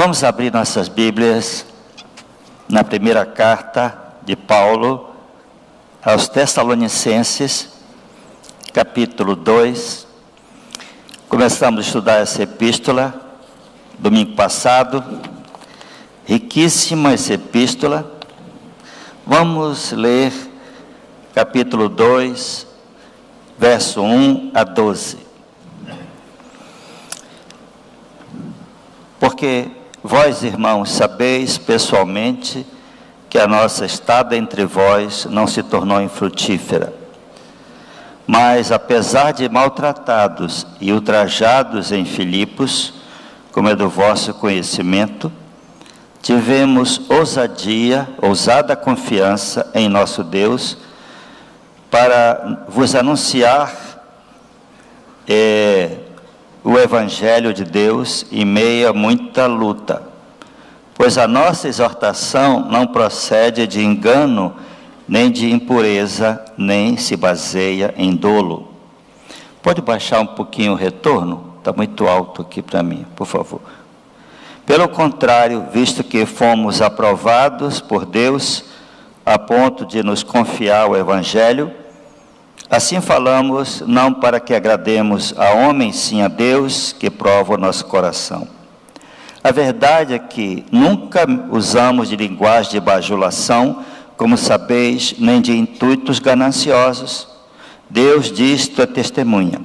Vamos abrir nossas Bíblias na primeira carta de Paulo aos Tessalonicenses, capítulo 2. Começamos a estudar essa epístola domingo passado, riquíssima essa epístola. Vamos ler capítulo 2, verso 1 a 12. Porque vós, irmãos, sabeis pessoalmente que a nossa estada entre vós não se tornou infrutífera. Mas, apesar de maltratados e ultrajados em Filipos, como é do vosso conhecimento, tivemos ousada confiança em nosso Deus, para vos anunciar o Evangelho de Deus em meio a muita luta. Pois a nossa exortação não procede de engano, nem de impureza, nem se baseia em dolo. Pode baixar um pouquinho o retorno? Está muito alto aqui para mim, por favor. Pelo contrário, visto que fomos aprovados por Deus, a ponto de nos confiar o Evangelho, assim falamos, não para que agrademos a homens, sim a Deus, que prova o nosso coração. A verdade é que nunca usamos de linguagem de bajulação, como sabeis, nem de intuitos gananciosos. Deus disto é testemunha.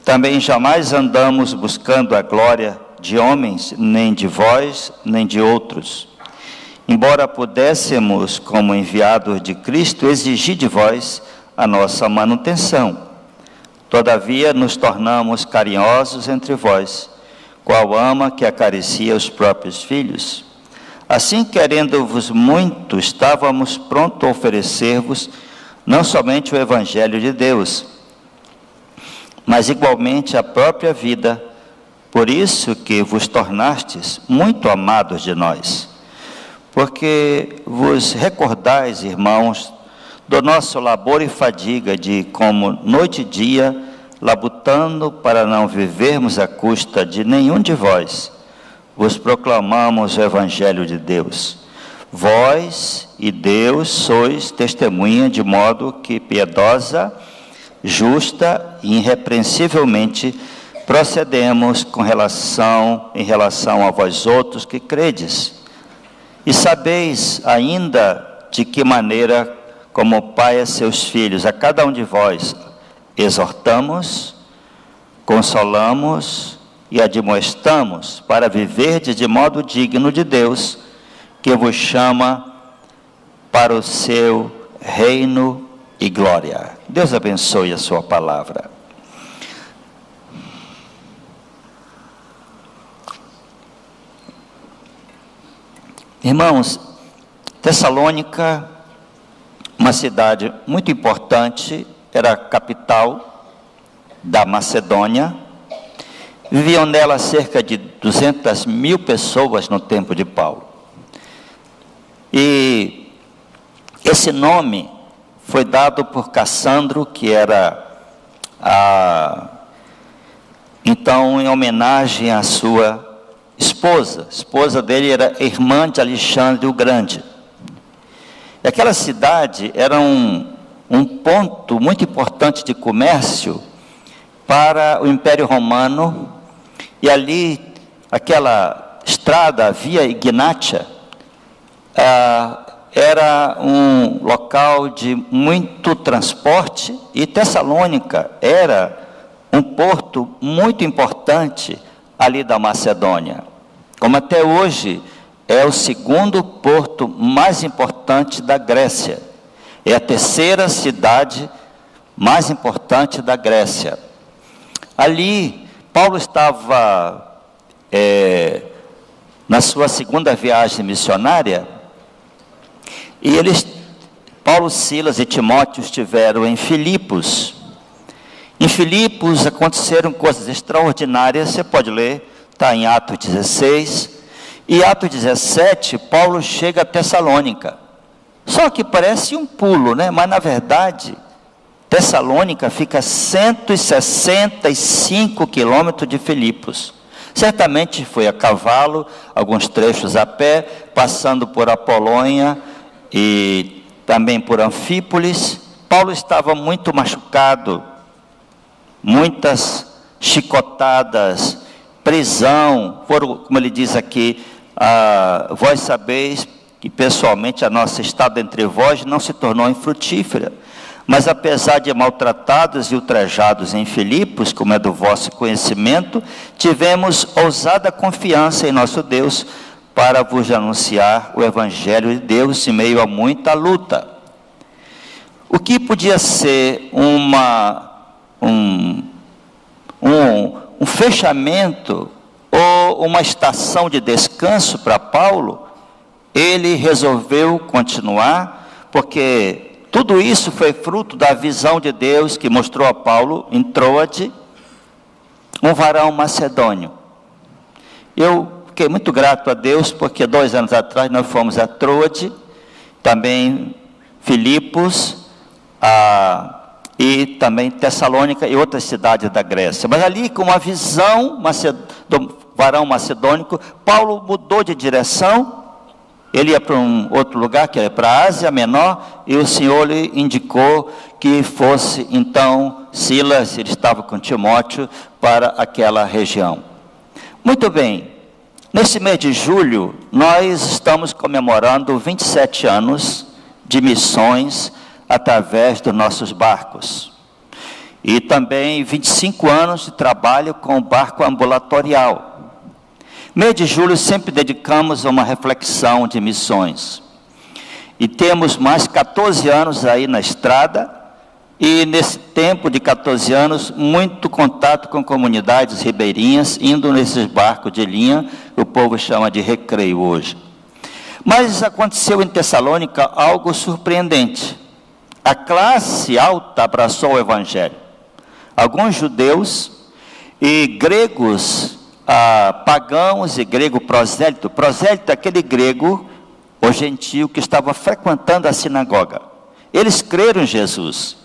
Também jamais andamos buscando a glória de homens, nem de vós, nem de outros. Embora pudéssemos, como enviados de Cristo, exigir de vós a nossa manutenção. Todavia nos tornamos carinhosos entre vós, qual ama que acaricia os próprios filhos. Assim, querendo-vos muito, estávamos prontos a oferecer-vos não somente o Evangelho de Deus, mas igualmente a própria vida, por isso que vos tornastes muito amados de nós. Porque vos recordais, irmãos, do nosso labor e fadiga de, como noite e dia, labutando para não vivermos à custa de nenhum de vós, vos proclamamos o Evangelho de Deus. Vós e Deus sois testemunha, de modo que piedosa, justa e irrepreensivelmente procedemos em relação a vós outros que credes. E sabeis ainda de que maneira, como pai a seus filhos, a cada um de vós, exortamos, consolamos e admoestamos para viverdes de modo digno de Deus, que vos chama para o seu reino e glória. Deus abençoe a sua palavra. Irmãos, Tessalônica, uma cidade muito importante, era a capital da Macedônia. Viviam nela cerca de 200 mil pessoas no tempo de Paulo. E esse nome foi dado por Cassandro, que era então em homenagem à sua esposa. A esposa dele era irmã de Alexandre o Grande. E aquela cidade era um ponto muito importante de comércio para o Império Romano, e ali, aquela estrada, a Via Ignatia, era um local de muito transporte, e Tessalônica era um porto muito importante ali da Macedônia, como até hoje é o segundo porto mais importante da Grécia, é a terceira cidade mais importante da Grécia. Ali, Paulo estava na sua segunda viagem missionária, e Paulo, Silas e Timóteo estiveram em Filipos. Em Filipos aconteceram coisas extraordinárias, você pode ler, está em Atos 16, e Atos 17, Paulo chega a Tessalônica. Só que parece um pulo, né? Mas na verdade, Tessalônica fica a 165 quilômetros de Filipos. Certamente foi a cavalo, alguns trechos a pé, passando por Apolônia e também por Anfípolis. Paulo estava muito machucado, muitas chicotadas, prisão, como ele diz aqui, vós sabeis que pessoalmente a nossa estada entre vós não se tornou infrutífera, mas apesar de maltratados e ultrajados em Filipos, como é do vosso conhecimento, tivemos ousada confiança em nosso Deus para vos anunciar o Evangelho de Deus em meio a muita luta. O que podia ser um fechamento ou uma estação de descanso para Paulo, ele resolveu continuar, porque tudo isso foi fruto da visão de Deus que mostrou a Paulo em Troade, um varão macedônio. Eu fiquei muito grato a Deus, porque 2 anos atrás nós fomos a Troade, também Filipos, e também Tessalônica e outras cidades da Grécia. Mas ali, com uma visão do varão macedônico, Paulo mudou de direção. Ele ia para um outro lugar, que era para a Ásia Menor, e o Senhor lhe indicou que fosse, então, Silas, ele estava com Timóteo, para aquela região. Muito bem, nesse mês de julho, nós estamos comemorando 27 anos de missões através dos nossos barcos. E também 25 anos de trabalho com o barco ambulatorial. Mês de julho sempre dedicamos a uma reflexão de missões. E temos mais 14 anos aí na estrada, e nesse tempo de 14 anos, muito contato com comunidades ribeirinhas, indo nesses barcos de linha, que o povo chama de recreio hoje. Mas aconteceu em Tessalônica algo surpreendente. A classe alta abraçou o Evangelho. Alguns judeus e gregos, pagãos e grego prosélito. Prosélito é aquele grego, ou gentio, que estava frequentando a sinagoga. Eles creram em Jesus.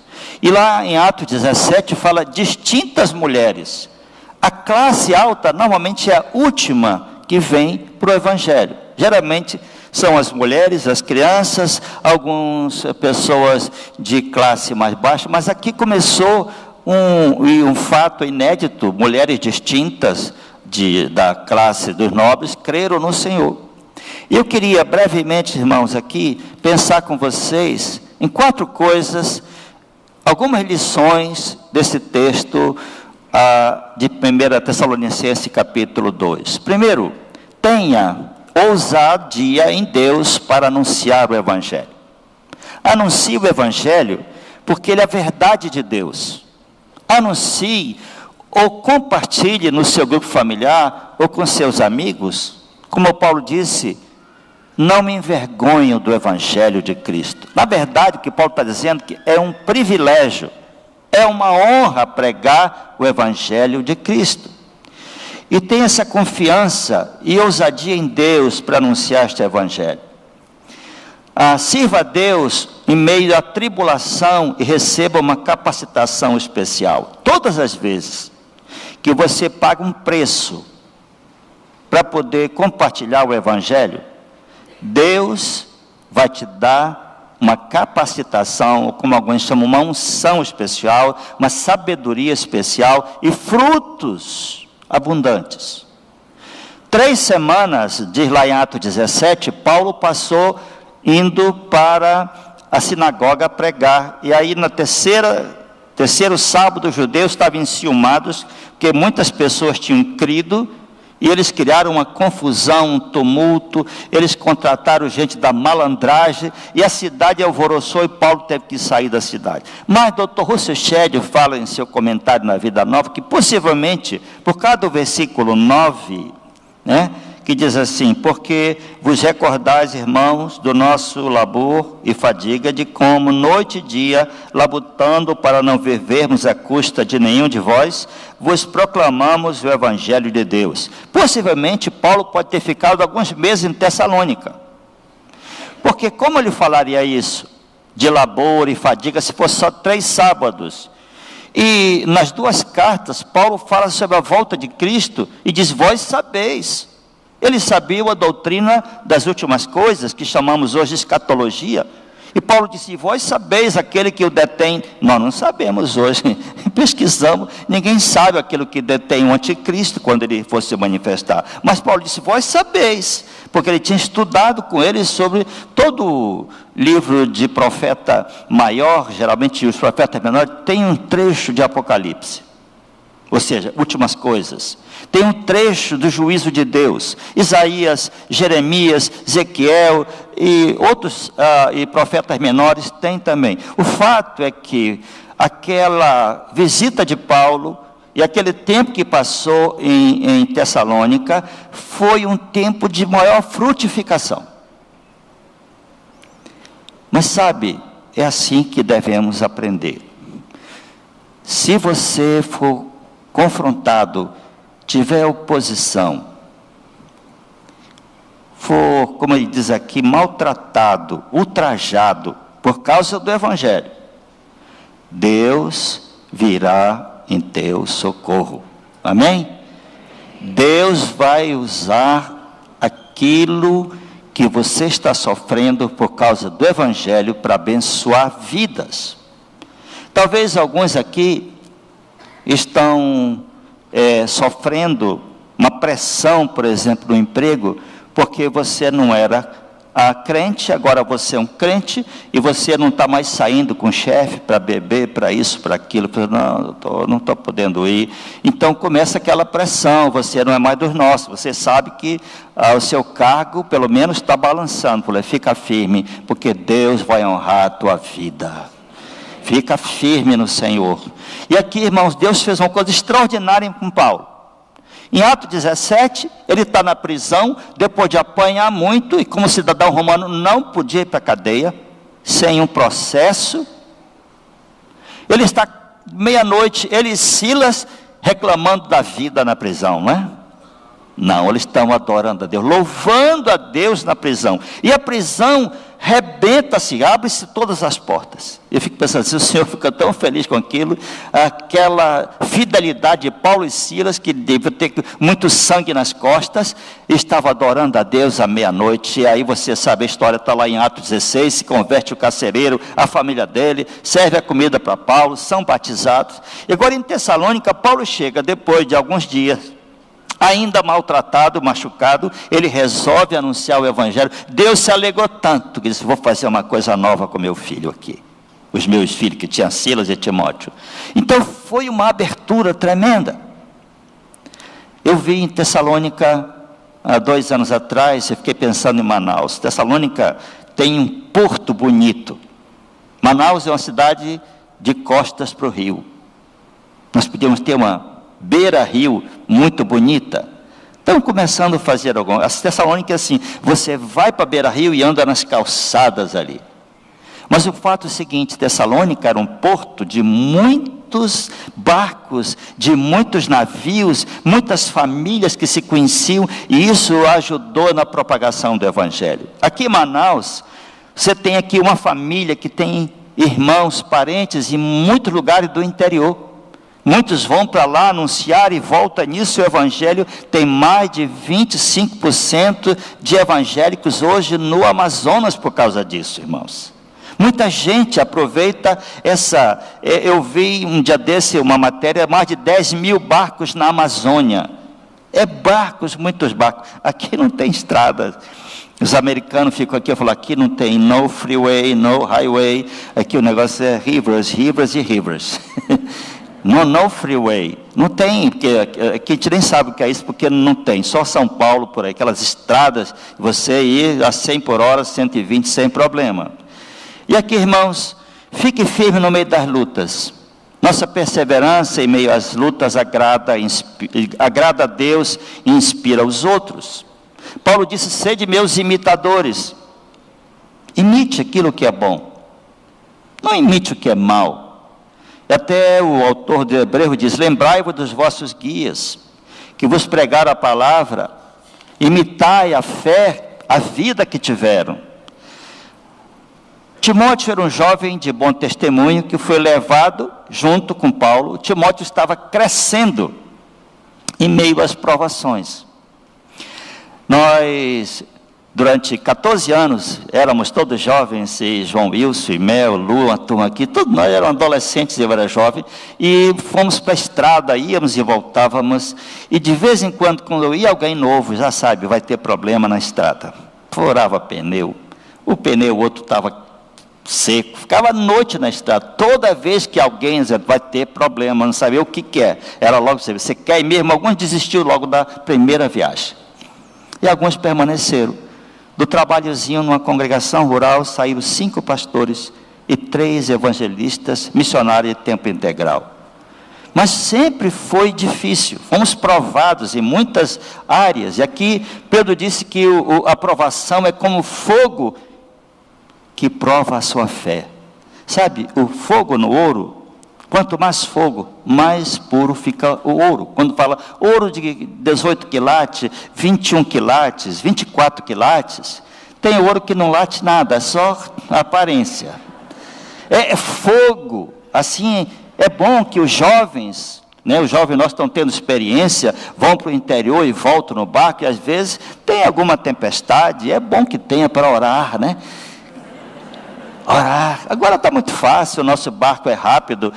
E lá em Atos 17 fala distintas mulheres. A classe alta normalmente é a última que vem para o Evangelho. Geralmente são as mulheres, as crianças, algumas pessoas de classe mais baixa, mas aqui começou um fato inédito: mulheres distintas da classe dos nobres creram no Senhor. E eu queria brevemente, irmãos, aqui, pensar com vocês em 4 coisas, algumas lições desse texto de 1 Tessalonicenses capítulo 2. Primeiro, tenha ousadia em Deus para anunciar o Evangelho. Anuncie o Evangelho porque ele é a verdade de Deus. Anuncie ou compartilhe no seu grupo familiar ou com seus amigos. Como Paulo disse, não me envergonho do Evangelho de Cristo. Na verdade, o que Paulo está dizendo que é um privilégio, é uma honra pregar o Evangelho de Cristo. E tenha essa confiança e ousadia em Deus para anunciar este Evangelho. Sirva a Deus em meio à tribulação e receba uma capacitação especial. Todas as vezes que você paga um preço para poder compartilhar o Evangelho, Deus vai te dar uma capacitação, como alguns chamam, uma unção especial, uma sabedoria especial e frutos abundantes. 3 semanas, diz lá em Atos 17, Paulo passou indo para a sinagoga pregar. E aí no terceiro sábado, os judeus estavam enciumados, porque muitas pessoas tinham crido, e eles criaram uma confusão, um tumulto. Eles contrataram gente da malandragem, e a cidade alvoroçou, e Paulo teve que sair da cidade. Mas Dr. Russell Shedd fala em seu comentário na Vida Nova, que possivelmente, por causa do versículo 9, que diz assim: porque vos recordais, irmãos, do nosso labor e fadiga, de como noite e dia, labutando para não vivermos à custa de nenhum de vós, vos proclamamos o Evangelho de Deus. Possivelmente Paulo pode ter ficado alguns meses em Tessalônica, porque como ele falaria isso, de labor e fadiga, se fosse só 3 sábados? E nas duas cartas, Paulo fala sobre a volta de Cristo e diz: vós sabeis. Ele sabia a doutrina das últimas coisas, que chamamos hoje de escatologia. E Paulo disse: vós sabeis aquele que o detém. Nós não sabemos hoje, pesquisamos, ninguém sabe aquilo que detém o anticristo quando ele fosse se manifestar. Mas Paulo disse: vós sabeis, porque ele tinha estudado com ele sobre todo o livro de profeta maior. Geralmente os profetas menores têm um trecho de Apocalipse, ou seja, últimas coisas. Tem um trecho do juízo de Deus. Isaías, Jeremias, Ezequiel e outros e profetas menores têm também. O fato é que aquela visita de Paulo e aquele tempo que passou em Tessalônica foi um tempo de maior frutificação. Mas sabe, é assim que devemos aprender. Se você for confrontado, tiver oposição, for, como ele diz aqui, maltratado, ultrajado por causa do Evangelho, Deus virá em teu socorro. Amém? Deus vai usar aquilo que você está sofrendo por causa do Evangelho para abençoar vidas. Talvez alguns aqui estão sofrendo uma pressão, por exemplo, no emprego, porque você não era crente, agora você é um crente, e você não está mais saindo com o chefe para beber, para isso, para aquilo. Não estou podendo ir. Então começa aquela pressão, você não é mais dos nossos, você sabe que o seu cargo pelo menos está balançando. Fica firme, porque Deus vai honrar a tua vida. Fica firme no Senhor. E aqui, irmãos, Deus fez uma coisa extraordinária com Paulo. Em Atos 17, ele está na prisão, depois de apanhar muito, e como cidadão romano não podia ir para a cadeia, sem um processo. Ele está meia-noite, ele e Silas reclamando da vida na prisão, não é? Não, eles estão adorando a Deus, louvando a Deus na prisão. E a prisão rebenta-se, abre-se todas as portas. Eu fico pensando, se o Senhor fica tão feliz com aquilo, aquela fidelidade de Paulo e Silas, que devia ter muito sangue nas costas, estava adorando a Deus à meia-noite. E aí você sabe, a história está lá em Atos 16, se converte o carcereiro, a família dele, serve a comida para Paulo, são batizados. E agora em Tessalônica, Paulo chega depois de alguns dias, ainda maltratado, machucado, ele resolve anunciar o Evangelho. Deus se alegrou tanto, que disse: vou fazer uma coisa nova com meu filho aqui. Os meus filhos, que tinham Silas e Timóteo. Então foi uma abertura tremenda. Eu vi em Tessalônica, há 2 anos atrás, eu fiquei pensando em Manaus. Tessalônica tem um porto bonito. Manaus é uma cidade de costas para o rio. Nós podíamos ter uma beira-rio muito bonita. Estão começando a fazer alguma. A Tessalônica é assim: você vai para beira-rio e anda nas calçadas ali. Mas o fato é o seguinte: Tessalônica era um porto de muitos barcos, de muitos navios, muitas famílias que se conheciam, e isso ajudou na propagação do Evangelho. Aqui em Manaus, você tem aqui uma família que tem irmãos, parentes em muitos lugares do interior. Muitos vão para lá anunciar e volta nisso. O Evangelho tem mais de 25% de evangélicos hoje no Amazonas por causa disso, irmãos. Muita gente aproveita essa. Eu vi um dia desse uma matéria, mais de 10 mil barcos na Amazônia. Barcos, muitos barcos. Aqui não tem estrada. Os americanos ficam aqui, eu falo: aqui não tem no freeway, no highway. Aqui o negócio é rivers, rivers e rivers. No freeway, não tem, porque aqui a gente nem sabe o que é isso, porque não tem, só São Paulo por aí, aquelas estradas, você ir a 100 por hora, 120, sem problema. E aqui, irmãos, fique firme no meio das lutas. Nossa perseverança em meio às lutas agrada a Deus e inspira os outros. Paulo disse: sede meus imitadores. Imite aquilo que é bom, não imite o que é mal. Até o autor de Hebreus diz: lembrai-vos dos vossos guias, que vos pregaram a palavra, imitai a fé, a vida que tiveram. Timóteo era um jovem de bom testemunho que foi levado junto com Paulo. Timóteo estava crescendo em meio às provações. Nós, durante 14 anos, éramos todos jovens, e João Wilson, e Mel, Lu, a turma aqui, todos nós éramos adolescentes, eu era jovem, e fomos para a estrada, íamos e voltávamos, e de vez em quando ia alguém novo, já sabe, vai ter problema na estrada. Furava pneu, o pneu outro estava seco, ficava à noite na estrada. Toda vez que alguém vai ter problema, não sabia o que é, era logo você quer ir mesmo. Alguns desistiu logo da primeira viagem, e alguns permaneceram. Do trabalhozinho numa congregação rural, saíram 5 pastores e 3 evangelistas, missionários de tempo integral. Mas sempre foi difícil, fomos provados em muitas áreas, e aqui Pedro disse que a provação é como fogo que prova a sua fé. Sabe, o fogo no ouro, quanto mais fogo, mais puro fica o ouro. Quando fala ouro de 18 quilates, 21 quilates, 24 quilates, tem ouro que não late nada, é só a aparência. É fogo. Assim, é bom que os jovens, os jovens nós estão tendo experiência, vão para o interior e voltam no barco, e às vezes tem alguma tempestade, é bom que tenha para orar, Orar. Agora está muito fácil, o nosso barco é rápido,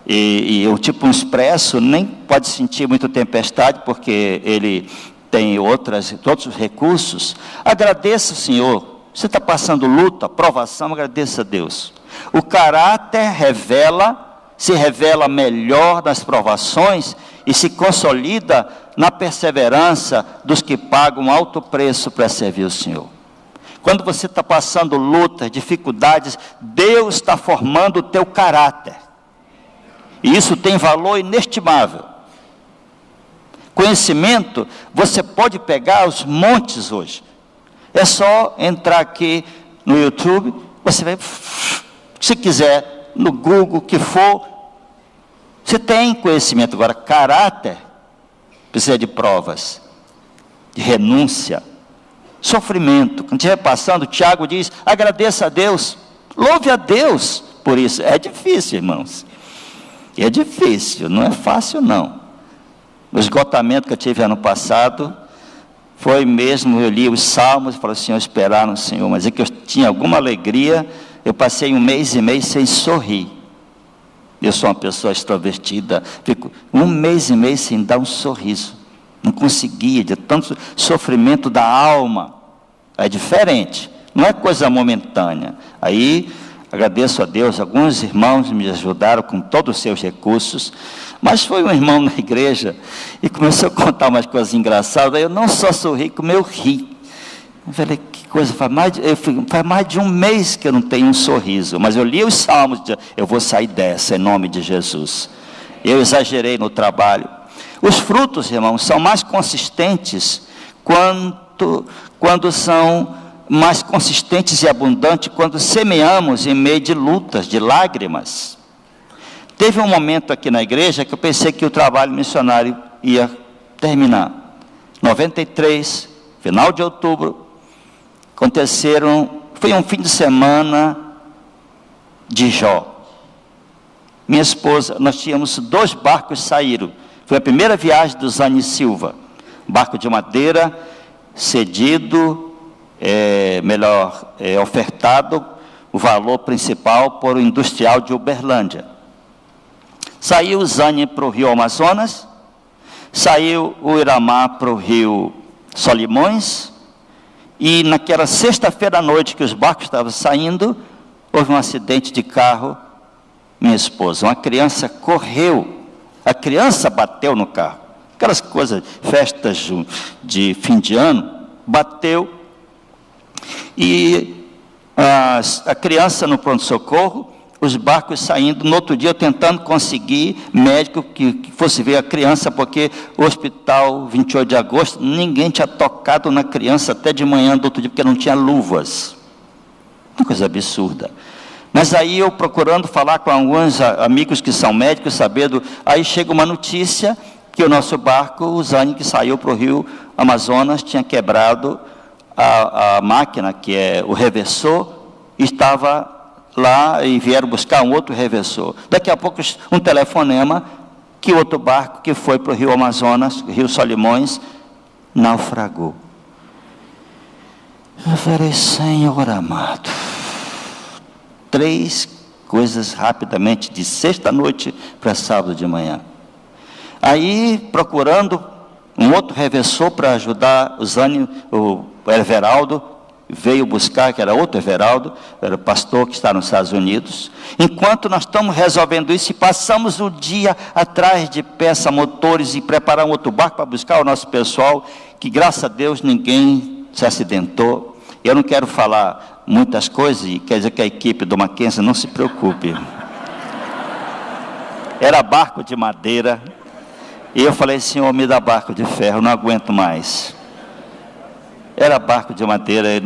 e o tipo um expresso nem pode sentir muito tempestade, porque ele tem outros recursos. Agradeça o Senhor. Você está passando luta, provação, agradeça a Deus. O caráter se revela melhor nas provações e se consolida na perseverança dos que pagam alto preço para servir o Senhor. Quando você está passando lutas, dificuldades, Deus está formando o teu caráter. E isso tem valor inestimável. Conhecimento, você pode pegar os montes hoje. É só entrar aqui no YouTube, você vai, se quiser, no Google, o que for, você tem conhecimento. Agora, caráter precisa de provas, de renúncia, sofrimento. Quando estiver passando, Tiago diz, agradeça a Deus, louve a Deus por isso. É difícil, irmãos, é difícil, não é fácil não. O esgotamento que eu tive ano passado, foi mesmo, eu li os salmos, e falei, Senhor, esperar no Senhor, mas é que eu tinha alguma alegria. Eu passei 1 mês e meio sem sorrir. Eu sou uma pessoa extrovertida, fico 1 mês e meio sem dar um sorriso. Não conseguia, de tanto sofrimento da alma. É diferente, não é coisa momentânea. Aí, agradeço a Deus, alguns irmãos me ajudaram com todos os seus recursos, mas foi um irmão na igreja, e começou a contar umas coisas engraçadas, aí eu não só sorri, como eu ri. Eu falei, que coisa, faz mais de 1 mês que eu não tenho um sorriso, mas eu li os salmos, eu vou sair dessa, em nome de Jesus. Eu exagerei no trabalho. Os frutos, irmãos, são mais consistentes quando são mais consistentes e abundantes quando semeamos em meio de lutas, de lágrimas. Teve um momento aqui na igreja que eu pensei que o trabalho missionário ia terminar. 93, final de outubro, foi um fim de semana de Jó. Minha esposa, nós tínhamos 2 barcos saíram. Foi a primeira viagem do Zane Silva, barco de madeira, cedido, ofertado, o valor principal por o industrial de Uberlândia. Saiu o Zane para o Rio Amazonas, saiu o Iramar para o Rio Solimões, e naquela sexta-feira à noite que os barcos estavam saindo, houve um acidente de carro. Minha esposa, uma criança correu, a criança bateu no carro, aquelas coisas, festas de fim de ano, bateu, e a criança no pronto-socorro, os barcos saindo, no outro dia tentando conseguir médico que fosse ver a criança, porque o hospital 28 de agosto, ninguém tinha tocado na criança até de manhã do outro dia, porque não tinha luvas, uma coisa absurda. Mas aí eu procurando falar com alguns amigos que são médicos, sabendo, aí chega uma notícia que o nosso barco, o Zane, que saiu para o Rio Amazonas, tinha quebrado a máquina, que é o reversor, estava lá e vieram buscar um outro reversor. Daqui a pouco um telefonema que outro barco que foi para o Rio Amazonas, Rio Solimões, naufragou. Eu falei, Senhor amado, 3 coisas rapidamente, de sexta-noite para sábado de manhã. Aí, procurando um outro reversor para ajudar o Everaldo, veio buscar, que era outro Everaldo, era o pastor que está nos Estados Unidos. Enquanto nós estamos resolvendo isso, e passamos o dia atrás de peça, motores, e preparar um outro barco para buscar o nosso pessoal, que graças a Deus ninguém se acidentou. Eu não quero falar muitas coisas, e quer dizer que a equipe do Mackenzie não se preocupe. Era barco de madeira, e eu falei, Senhor, me dá barco de ferro, não aguento mais. Era barco de madeira, e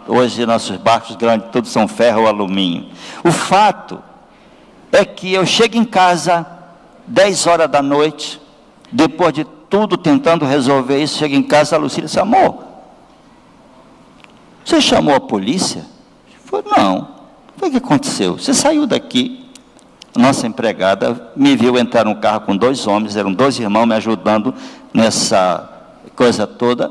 hoje nossos barcos grandes, todos são ferro ou alumínio. O fato é que eu chego em casa, 10 horas da noite, depois de tudo tentando resolver isso, chego em casa, a Lucília disse, amor, você chamou a polícia? Eu falei, não. O que aconteceu? Você saiu daqui. Nossa empregada me viu entrar num carro com 2 homens, eram 2 irmãos me ajudando nessa coisa toda.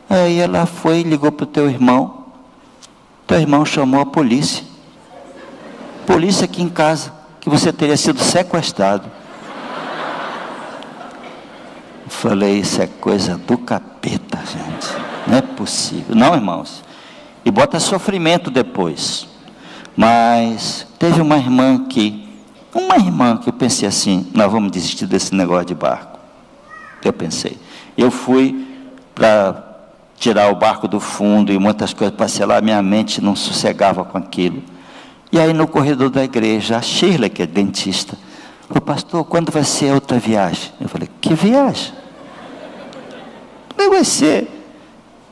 Aí ela foi e ligou para o teu irmão chamou a polícia. Polícia aqui em casa, que você teria sido sequestrado. Eu falei, isso é coisa do capeta, gente. Não é possível. Não, irmãos. E bota sofrimento depois. Mas teve uma irmã que eu pensei assim, nós vamos desistir desse negócio de barco. Eu pensei. Eu fui para tirar o barco do fundo e muitas coisas, passei lá, minha mente não sossegava com aquilo. E aí no corredor da igreja, a Shirley, que é dentista, falou, pastor, quando vai ser a outra viagem? Eu falei, que viagem? Vai ser.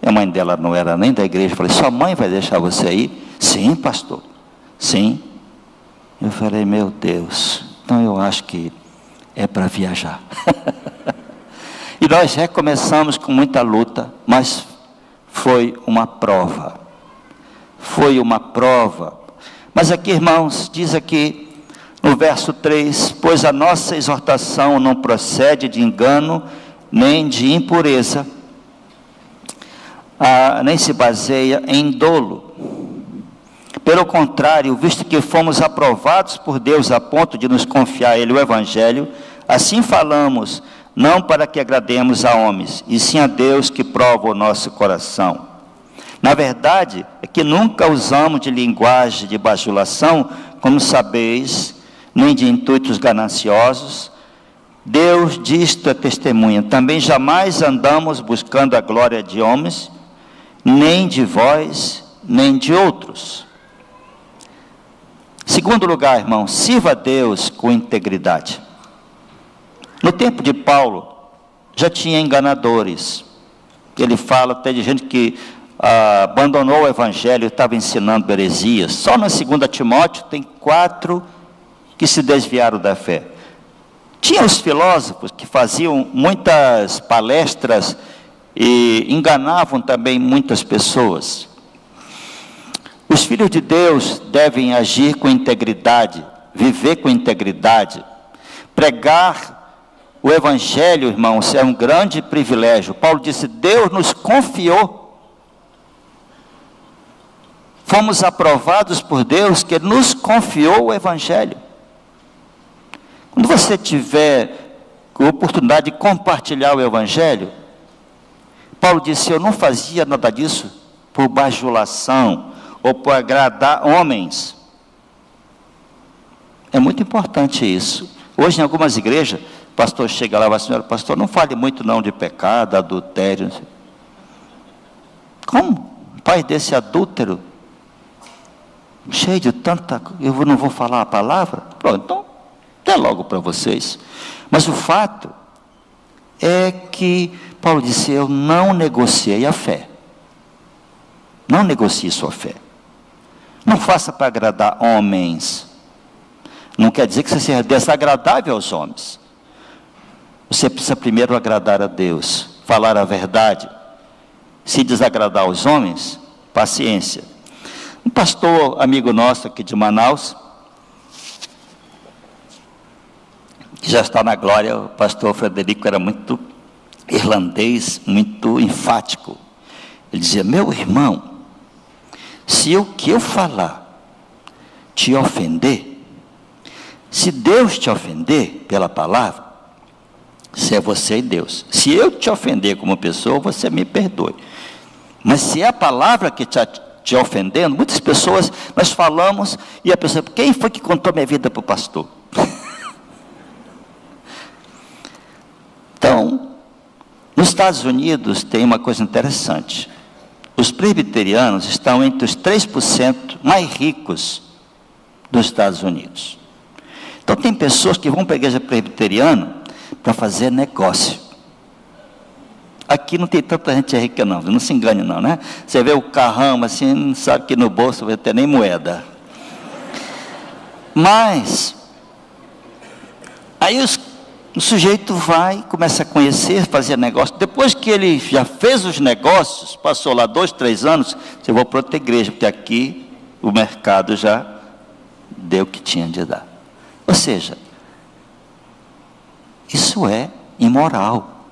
A mãe dela não era nem da igreja. Eu falei, sua mãe vai deixar você ir? Sim, pastor. Sim. Eu falei, meu Deus, então eu acho que é para viajar. E nós recomeçamos com muita luta, mas foi uma prova. Foi uma prova. Mas aqui, irmãos, diz aqui no verso 3, pois a nossa exortação não procede de engano, nem de impureza, nem se baseia em dolo. Pelo contrário, visto que fomos aprovados por Deus a ponto de nos confiar a Ele o Evangelho, assim falamos, não para que agrademos a homens, e sim a Deus que prova o nosso coração. Na verdade, é que nunca usamos de linguagem de bajulação, como sabeis, nem de intuitos gananciosos. Deus disto é testemunha. Também jamais andamos buscando a glória de homens, nem de vós, nem de outros. Segundo lugar, irmão, sirva a Deus com integridade. No tempo de Paulo, já tinha enganadores. Ele fala até de gente que abandonou o evangelho e estava ensinando heresias. Só na 2 Timóteo tem 4 que se desviaram da fé. Tinha os filósofos que faziam muitas palestras e enganavam também muitas pessoas. Os filhos de Deus devem agir com integridade, viver com integridade. Pregar o evangelho, irmãos, é um grande privilégio. Paulo disse, Deus nos confiou. Fomos aprovados por Deus, que nos confiou o evangelho. Quando você tiver a oportunidade de compartilhar o evangelho, Paulo disse, eu não fazia nada disso por bajulação ou por agradar homens. É muito importante isso. Hoje em algumas igrejas, o pastor chega lá e fala, senhora, pastor, não fale muito não de pecado, adultério. Como? Pai desse adúltero, cheio de tanta, eu não vou falar a palavra? Pronto, então, até logo para vocês. Mas o fato é que Paulo disse, eu não negociei a fé. Não negocie sua fé. Não faça para agradar homens. Não quer dizer que você seja desagradável aos homens. Você precisa primeiro agradar a Deus, falar a verdade. Se desagradar aos homens, paciência. Um pastor amigo nosso aqui de Manaus, que já está na glória, o pastor Frederico era muito irlandês, muito enfático. Ele dizia: meu irmão, se o que eu falar te ofender, se Deus te ofender pela palavra, se é você e Deus. Se eu te ofender como pessoa, você me perdoe. Mas se é a palavra que está te ofendendo, muitas pessoas, nós falamos, e a pessoa: quem foi que contou minha vida para o pastor? Então, nos Estados Unidos tem uma coisa interessante. Os presbiterianos estão entre os 3% mais ricos dos Estados Unidos. Então tem pessoas que vão para a igreja presbiteriana para fazer negócio. Aqui não tem tanta gente rica não se engane não, né? Você vê o carrão assim, não sabe que no bolso vai ter nem moeda. Mas, aí o sujeito vai, começa a conhecer, fazer negócio. Depois que ele já fez os negócios, passou lá 2, 3 anos, eu vou para outra igreja, porque aqui o mercado já deu o que tinha de dar. Ou seja, isso é imoral.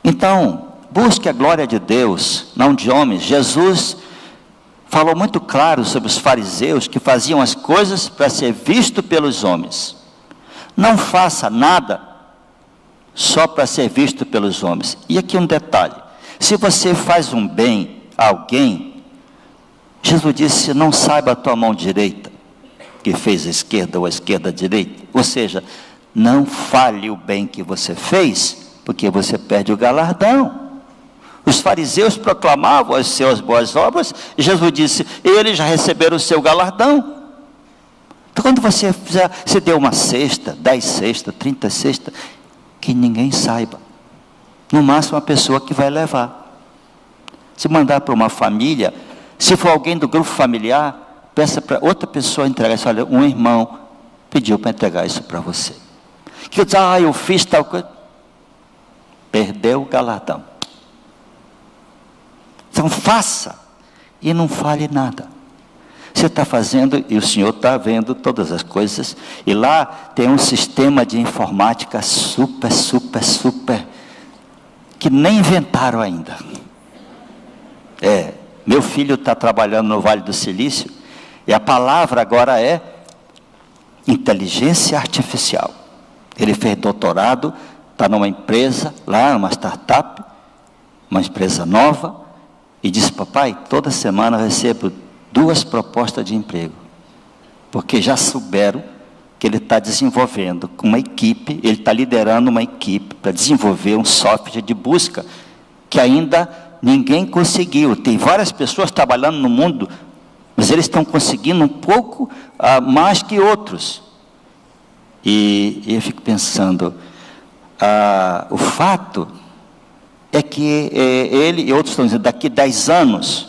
Então, busque a glória de Deus, não de homens. Jesus falou muito claro sobre os fariseus que faziam as coisas para ser visto pelos homens. Não faça nada só para ser visto pelos homens. E aqui um detalhe: se você faz um bem a alguém, Jesus disse: não saiba a tua mão direita que fez a esquerda ou a esquerda a direita. Ou seja, não fale o bem que você fez, porque você perde o galardão. Os fariseus proclamavam as suas boas obras, e Jesus disse: eles já receberam o seu galardão. Então, quando você deu uma cesta, 10 cestas, 30 cestas, que ninguém saiba. No máximo a pessoa que vai levar. Se mandar para uma família, se for alguém do grupo familiar, peça para outra pessoa entregar isso. Olha, um irmão pediu para entregar isso para você. Que eu diz: eu fiz tal coisa. Perdeu o galardão. Então faça e não fale nada. Você está fazendo e o Senhor está vendo todas as coisas. E lá tem um sistema de informática super, que nem inventaram ainda. Meu filho está trabalhando no Vale do Silício, e a palavra agora é inteligência artificial. Ele fez doutorado, está numa empresa, lá numa startup, uma empresa nova, e disse: papai, toda semana eu recebo 2 propostas de emprego, porque já souberam que ele está desenvolvendo com uma equipe, ele está liderando uma equipe para desenvolver um software de busca, que ainda ninguém conseguiu. Tem várias pessoas trabalhando no mundo, mas eles estão conseguindo um pouco mais que outros. E eu fico pensando, o fato é que ele e outros estão dizendo: daqui 10 anos,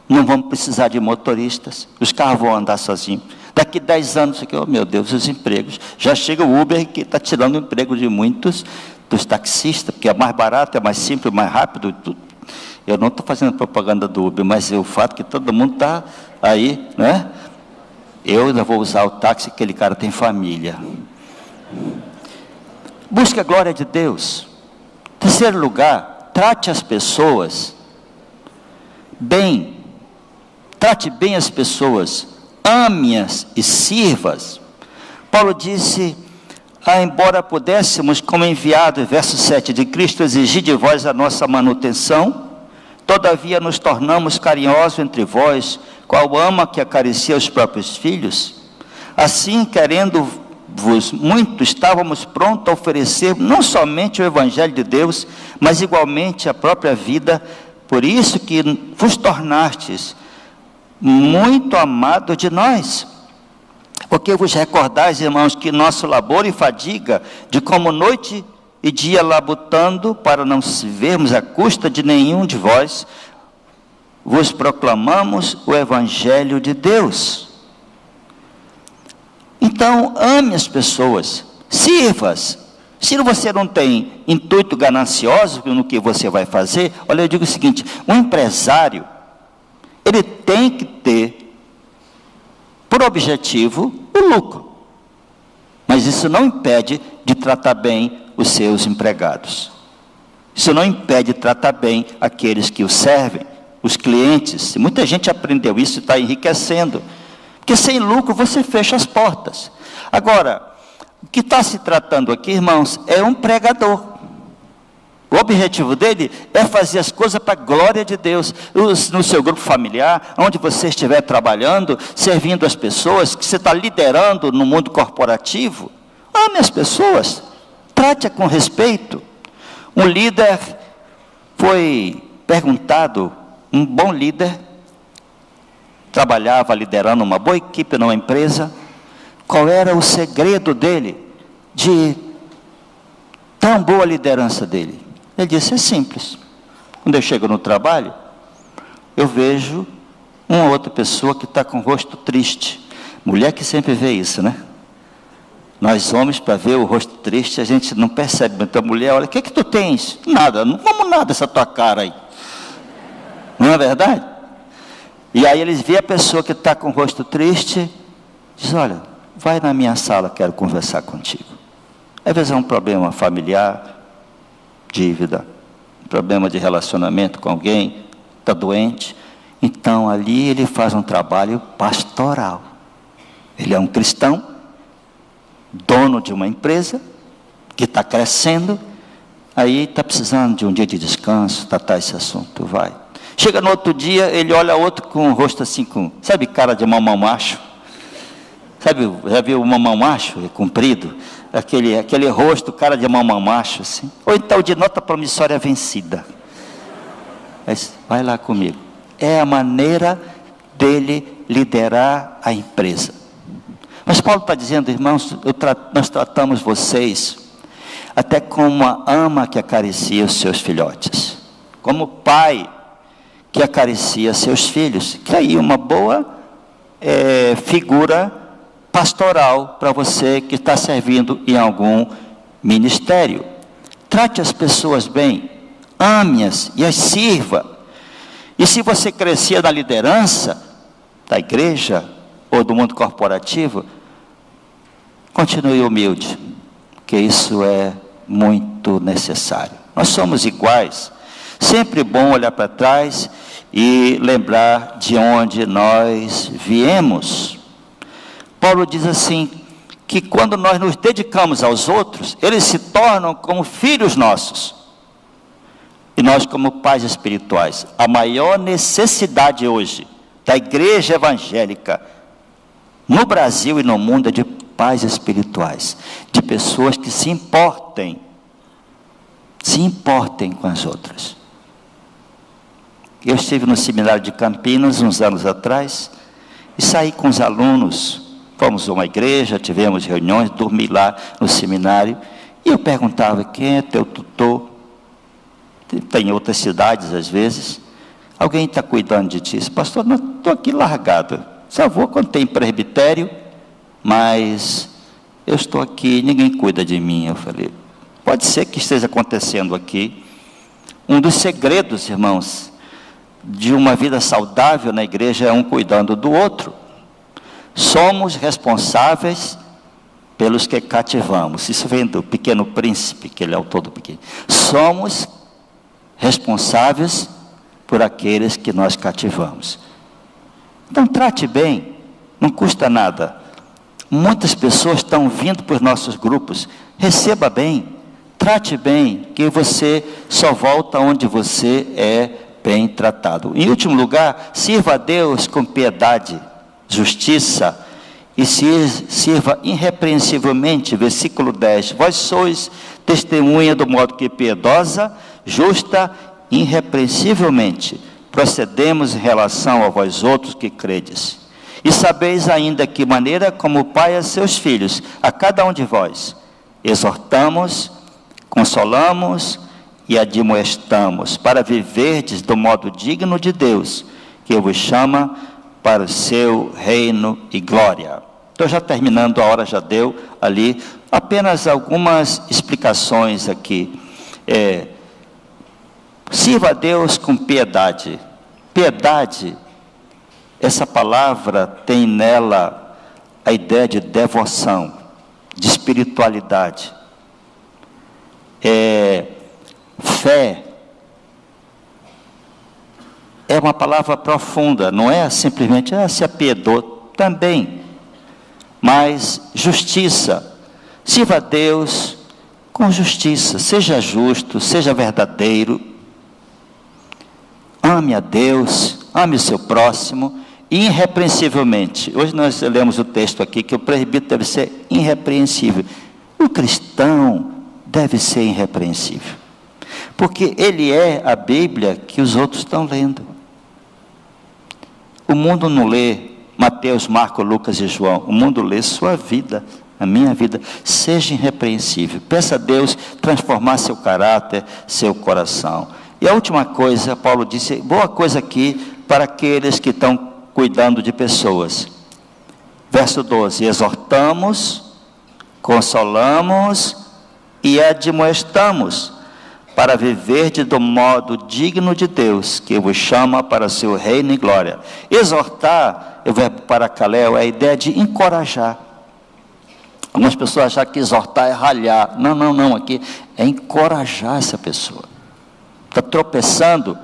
não vamos precisar de motoristas, os carros vão andar sozinhos. Daqui 10 anos, aqui, oh meu Deus, os empregos. Já chega o Uber, que está tirando o emprego de muitos dos taxistas, porque é mais barato, é mais simples, mais rápido. Tudo. Eu não estou fazendo propaganda do Uber, mas é o fato que todo mundo está aí, né? Eu ainda vou usar o táxi, aquele cara tem família. Busque a glória de Deus. Em terceiro lugar, trate as pessoas bem. Trate bem as pessoas, ame-as e sirva-as. Paulo disse: embora pudéssemos, como enviado, verso 7 de Cristo, exigir de vós a nossa manutenção, todavia nos tornamos carinhosos entre vós, qual ama que acaricia os próprios filhos. Assim, querendo-vos muito, estávamos prontos a oferecer não somente o Evangelho de Deus, mas igualmente a própria vida. Por isso que vos tornastes muito amado de nós, porque vos recordais, irmãos, que nosso labor e fadiga, de como noite e dia labutando, para não se vermos à custa de nenhum de vós, vos proclamamos o Evangelho de Deus. Então, ame as pessoas, sirva-as. Se você não tem intuito ganancioso no que você vai fazer, olha, eu digo o seguinte: um empresário, ele tem que ter por objetivo o lucro. Mas isso não impede de tratar bem os seus empregados. Isso não impede de tratar bem aqueles que o servem, os clientes. Muita gente aprendeu isso e está enriquecendo. Porque sem lucro você fecha as portas. Agora, o que está se tratando aqui, irmãos, é um pregador. O objetivo dele é fazer as coisas para a glória de Deus. No seu grupo familiar, onde você estiver trabalhando, servindo as pessoas, que você está liderando no mundo corporativo, ame as pessoas, trate-a com respeito. Um líder foi perguntado, um bom líder, trabalhava liderando uma boa equipe numa empresa, qual era o segredo dele, de tão boa liderança dele. Ele disse, é simples. Quando eu chego no trabalho, eu vejo uma outra pessoa que está com o rosto triste. Mulher que sempre vê isso, né? Nós homens, para ver o rosto triste, a gente não percebe. Então a mulher olha, o que tu tens? Nada, não como nada essa tua cara aí. Não é verdade? E aí eles veem a pessoa que está com o rosto triste, diz, olha, vai na minha sala, quero conversar contigo. Às vezes é um problema familiar, dívida, problema de relacionamento com alguém, está doente. Então ali ele faz um trabalho pastoral. Ele é um cristão, dono de uma empresa, que está crescendo, aí está precisando de um dia de descanso, tratar esse assunto, vai. Chega no outro dia, ele olha outro com o rosto assim, sabe cara de mamão macho? Sabe, já viu o mamão macho, comprido? Aquele rosto, cara de mamão macho, assim. Ou então de nota promissória vencida. Mas, vai lá comigo. É a maneira dele liderar a empresa. Mas Paulo está dizendo, irmãos, nós tratamos vocês até como uma ama que acaricia os seus filhotes. Como pai que acaricia seus filhos. Que aí uma boa figura pastoral para você que está servindo em algum ministério. Trate as pessoas bem, ame-as e as sirva. E se você crescia na liderança da igreja ou do mundo corporativo, continue humilde, porque isso é muito necessário. Nós somos iguais. Sempre bom olhar para trás e lembrar de onde nós viemos. Paulo diz assim, que quando nós nos dedicamos aos outros, eles se tornam como filhos nossos. E nós como pais espirituais. A maior necessidade hoje da igreja evangélica no Brasil e no mundo é de pais espirituais. De pessoas que se importem com as outras. Eu estive no seminário de Campinas uns anos atrás e saí com os alunos. Fomos a uma igreja, tivemos reuniões, dormi lá no seminário. E eu perguntava, quem é teu tutor? Tem em outras cidades às vezes. Alguém está cuidando de ti? Pastor, não estou aqui largado. Só vou quando tem presbitério, mas eu estou aqui, ninguém cuida de mim. Eu falei, pode ser que esteja acontecendo aqui. Um dos segredos, irmãos, de uma vida saudável na igreja é um cuidando do outro. Somos responsáveis pelos que cativamos. Isso vem do Pequeno Príncipe, que ele é autor do Pequeno. Somos responsáveis por aqueles que nós cativamos. Então trate bem, não custa nada. Muitas pessoas estão vindo para os nossos grupos. Receba bem, trate bem, que você só volta onde você é bem tratado. Em último lugar, sirva a Deus com piedade, justiça, e sirva irrepreensivelmente, versículo 10, vós sois testemunha do modo que piedosa, justa, irrepreensivelmente, procedemos em relação a vós outros que credes. E sabeis ainda que maneira como o Pai a seus filhos, a cada um de vós, exortamos, consolamos e admoestamos, para viverdes do modo digno de Deus, que vos chama para o seu reino e glória. Estou já terminando, a hora já deu ali, apenas algumas explicações aqui. Sirva a Deus com piedade. Piedade essa palavra tem nela a ideia de devoção, de espiritualidade. Fé é uma palavra profunda, não é simplesmente se apiedou também, mas justiça. Sirva a Deus com justiça, seja justo, seja verdadeiro, ame a Deus, ame o seu próximo, irrepreensivelmente. Hoje nós lemos o texto aqui, que o presbítero deve ser irrepreensível. O cristão deve ser irrepreensível, porque ele é a Bíblia que os outros estão lendo. O mundo não lê Mateus, Marcos, Lucas e João, o mundo lê sua vida, a minha vida. Seja irrepreensível, peça a Deus transformar seu caráter, seu coração. E a última coisa, Paulo disse, boa coisa aqui para aqueles que estão cuidando de pessoas. Verso 12, exortamos, consolamos e admoestamos, para viverdes do modo digno de Deus, que vos chama para seu reino e glória. Exortar, o verbo paracaléu, é a ideia de encorajar. Algumas pessoas acham que exortar é ralhar. Não, aqui é encorajar essa pessoa. Está tropeçando,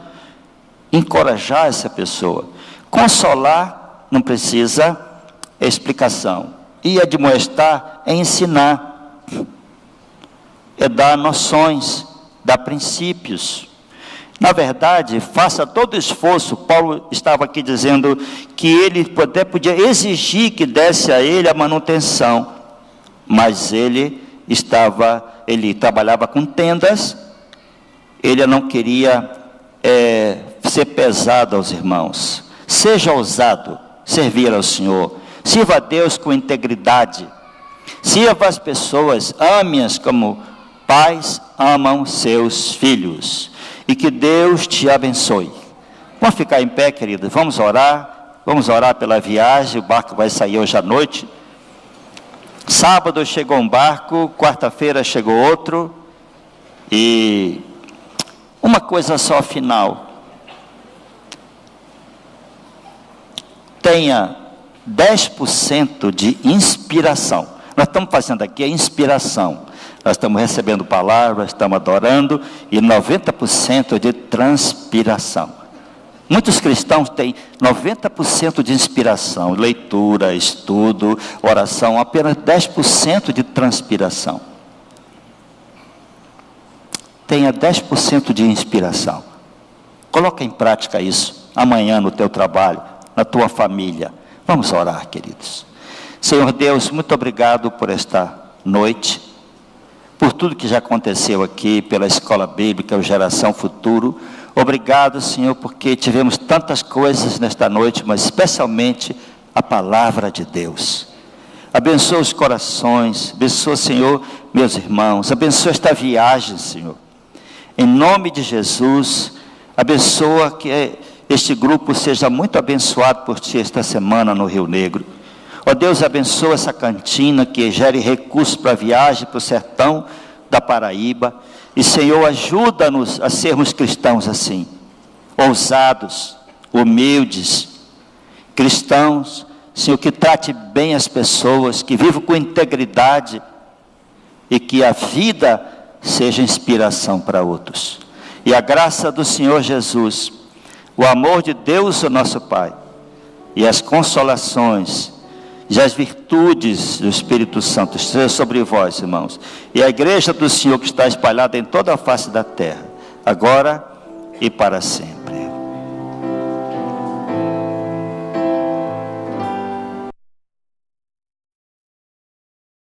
encorajar essa pessoa. Consolar não precisa explicação. E admoestar é ensinar, é dar noções, dar princípios. Na verdade, faça todo esforço. Paulo estava aqui dizendo que ele até podia exigir que desse a ele a manutenção, mas ele trabalhava com tendas, ele não queria ser pesado aos irmãos. Seja ousado, servir ao Senhor, sirva a Deus com integridade, sirva as pessoas, ame-as como pais amam seus filhos, e que Deus te abençoe. Vamos ficar em pé, queridos, vamos orar pela viagem. O barco vai sair hoje à noite. Sábado chegou um barco, quarta-feira chegou outro, e uma coisa só final: tenha 10% de inspiração. Nós estamos fazendo aqui a inspiração, nós estamos recebendo palavras, estamos adorando, e 90% de transpiração. Muitos cristãos têm 90% de inspiração, leitura, estudo, oração, apenas 10% de transpiração. Tenha 10% de inspiração. Coloca em prática isso amanhã no teu trabalho, na tua família. Vamos orar, queridos. Senhor Deus, muito obrigado por esta noite, por tudo que já aconteceu aqui, pela Escola Bíblica, Geração Futuro. Obrigado, Senhor, porque tivemos tantas coisas nesta noite, mas especialmente a palavra de Deus. Abençoa os corações, abençoa, Senhor, meus irmãos, abençoa esta viagem, Senhor. Em nome de Jesus, abençoa que este grupo seja muito abençoado por Ti esta semana no Rio Negro. Ó Deus, abençoa essa cantina que gere recursos para a viagem para o sertão da Paraíba. E, Senhor, ajuda-nos a sermos cristãos assim, ousados, humildes, cristãos, Senhor, que trate bem as pessoas, que vivam com integridade e que a vida seja inspiração para outros. E a graça do Senhor Jesus, o amor de Deus, o nosso Pai, e as consolações e as virtudes do Espírito Santo estejam sobre vós, irmãos, e a igreja do Senhor que está espalhada em toda a face da terra, agora e para sempre.